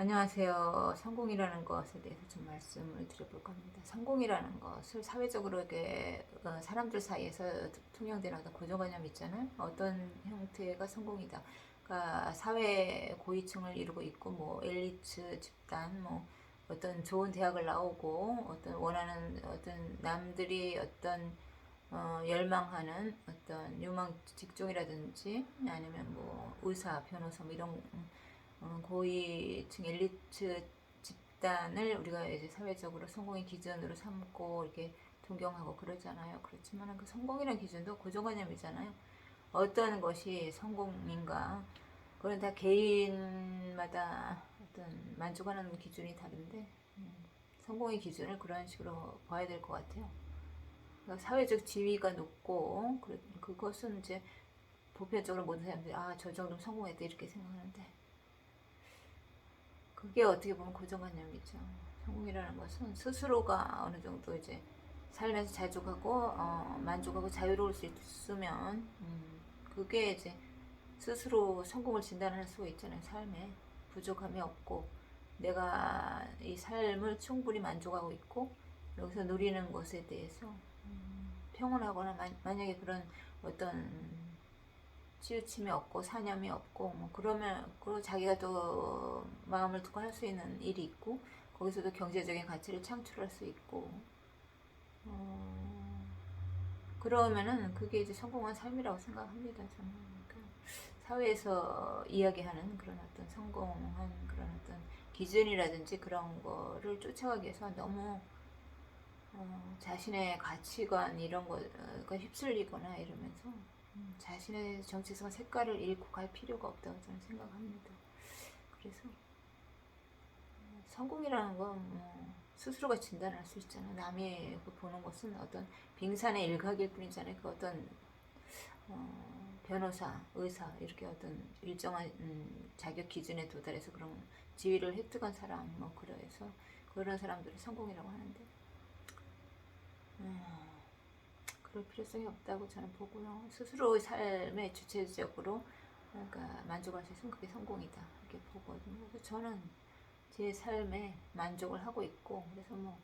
안녕하세요. 성공이라는 것에 대해서 좀 말씀을 드려볼까 합니다. 성공이라는 것을 사회적으로 이렇게 사람들 사이에서 통용되는 어떤 고정관념 있잖아요. 어떤 형태가 성공이다. 그러니까 사회 고위층을 이루고 있고 뭐 엘리트 집단 뭐 어떤 좋은 대학을 나오고 어떤 원하는 어떤 남들이 어떤 열망하는 어떤 유망 직종이라든지 아니면 뭐 의사, 변호사 뭐 이런 고위층 엘리트 집단을 우리가 이제 사회적으로 성공의 기준으로 삼고 이렇게 존경하고 그러잖아요. 그렇지만 그 성공이라는 기준도 고정관념이잖아요. 어떤 것이 성공인가? 그건 다 개인마다 어떤 만족하는 기준이 다른데 성공의 기준을 그런 식으로 봐야 될 것 같아요. 그러니까 사회적 지위가 높고 그것은 이제 보편적으로 모든 사람들이 저 정도면 성공했다 이렇게 생각하는데 그게 어떻게 보면 고정관념이죠. 성공이라는 것은 스스로가 어느 정도 이제 삶에서 자족하고 만족하고 자유로울 수 있으면 그게 이제 스스로 성공을 진단할 수가 있잖아요. 삶에 부족함이 없고 내가 이 삶을 충분히 만족하고 있고 여기서 누리는 것에 대해서 평온하거나 만약에 그런 어떤 치우침이 없고 사념이 없고 뭐 그러면 그 자기가 또 마음을 두고 할 수 있는 일이 있고 거기서도 경제적인 가치를 창출할 수 있고 그러면은 그게 이제 성공한 삶이라고 생각합니다. 저는 그러니까 사회에서 이야기하는 그런 어떤 성공한 그런 어떤 기준이라든지 그런 거를 쫓아가기 위해서 너무 자신의 가치관 이런 거가 휩쓸리거나 이러면서 자신의 정체성 색깔을 잃고 갈 필요가 없다고 저는 생각합니다. 그래서 성공이라는 건 스스로가 진단할 수 있잖아요. 남이 보는 것은 어떤 빙산의 일각일 뿐이잖아요. 그 어떤 변호사, 의사 이렇게 어떤 일정한 자격 기준에 도달해서 그런 지위를 획득한 사람 뭐 그래서 그런 사람들이 성공이라고 하는데 그럴 필요성이 없다고 저는 보고요. 스스로의 삶에 주체적으로 그러니까 만족할 수 있으면 그게 성공이다 이렇게 보거든요. 그래서 저는 제 삶에 만족을 하고 있고 그래서 뭐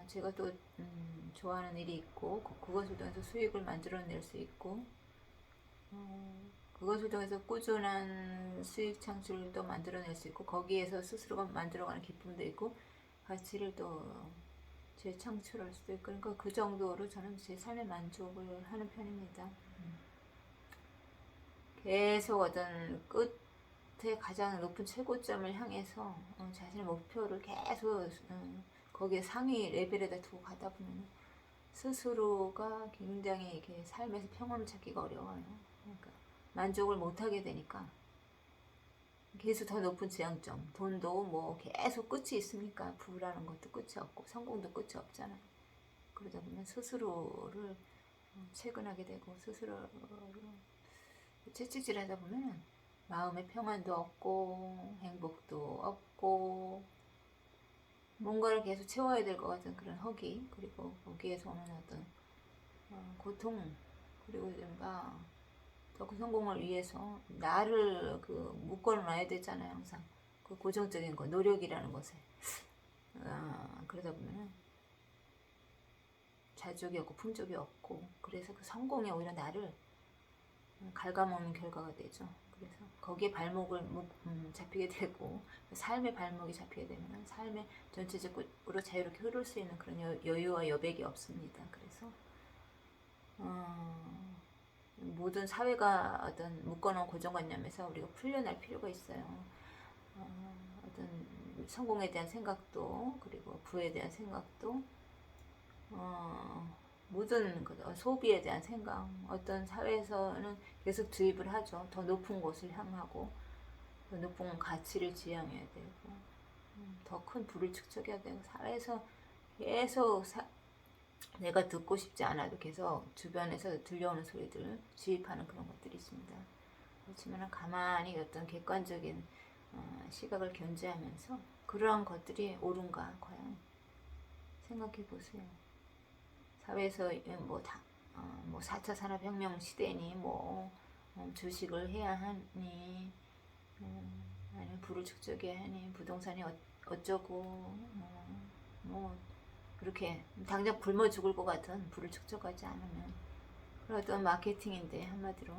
제가 또 좋아하는 일이 있고 그것을 통해서 수익을 만들어낼 수 있고 그것을 통해서 꾸준한 수익 창출도 만들어낼 수 있고 거기에서 스스로가 만들어가는 기쁨도 있고 가치를 또 재창출할 수도 있고 그러니까 그 정도로 저는 제 삶에 만족을 하는 편입니다. 계속 어떤 끝에 가장 높은 최고점을 향해서 자신의 목표를 계속 거기에 상위 레벨에다 두고 가다 보면 스스로가 굉장히 이렇게 삶에서 평온을 찾기가 어려워요. 그러니까 만족을 못하게 되니까 계속 더 높은 지향점, 돈도 뭐 계속 끝이 있으니까 부라는 것도 끝이 없고 성공도 끝이 없잖아요. 그러다 보면 스스로를 채근하게 되고 스스로를 채찍질하다 보면 마음의 평안도 없고 행복도 없고 뭔가를 계속 채워야 될 것 같은 그런 허기 그리고 거기에서 오는 어떤 고통 그리고 뭔가 더 그 성공을 위해서 나를 그 묶어놔야 되잖아요 항상 그 고정적인 거 노력이라는 것에 그러다 보면 자족이 없고 품족이 없고 그래서 그 성공이 오히려 나를 갉아먹는 결과가 되죠. 그래서 거기에 발목을 잡히게 되고 삶의 발목이 잡히게 되면 삶의 전체적으로 자유롭게 흐를 수 있는 그런 여유와 여백이 없습니다. 그래서 모든 사회가 어떤 묶어놓은 고정관념에서 우리가 풀려날 필요가 있어요. 어떤 성공에 대한 생각도 그리고 부에 대한 생각도 모든 소비에 대한 생각 어떤 사회에서는 계속 주입을 하죠. 더 높은 곳을 향하고 더 높은 가치를 지향해야 되고 더 큰 부를 축적해야 되고 사회에서 계속 내가 듣고 싶지 않아도 계속 주변에서 들려오는 소리들 주입하는 그런 것들이 있습니다. 그렇지만 가만히 어떤 객관적인 시각을 견지하면서 그러한 것들이 옳은가 과연 생각해 보세요. 사회에서 뭐 4차 산업혁명 시대니 뭐 주식을 해야 하니 아니면 부를 축적해 하니 부동산이 어쩌고 뭐 그렇게 당장 굶어 죽을 것 같은 부를 축적하지 않으면 그런 어떤 마케팅인데 한마디로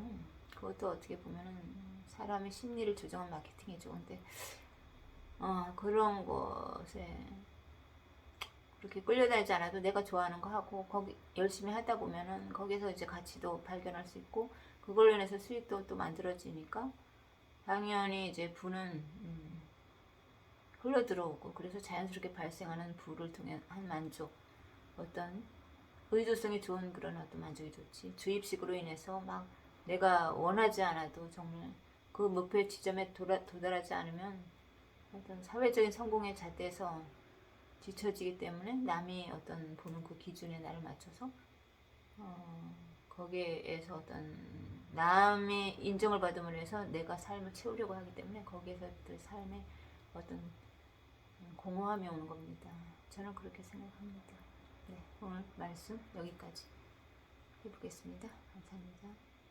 그것도 어떻게 보면은 사람의 심리를 조정한 마케팅이죠. 근데 그런 것에 그렇게 끌려다니지 않아도 내가 좋아하는 거 하고 거기 열심히 하다 보면은 거기서 이제 가치도 발견할 수 있고 그걸로 인해서 수익도 또 만들어지니까 당연히 이제 부는 흘러 들어오고 그래서 자연스럽게 발생하는 부를 통해 한 만족 어떤 의도성이 좋은 그런 어떤 만족이 좋지 주입식으로 인해서 막 내가 원하지 않아도 정말 그 목표 지점에 도달하지 않으면 어떤 사회적인 성공의 잣대에서 뒤처지기 때문에 남이 어떤 보는 그 기준에 나를 맞춰서 거기에서 어떤 남의 인정을 받음으로 해서 내가 삶을 채우려고 하기 때문에 거기에서부터 삶의 어떤 공허함이 오는 겁니다. 저는 그렇게 생각합니다. 네, 오늘 말씀 여기까지 해보겠습니다. 감사합니다.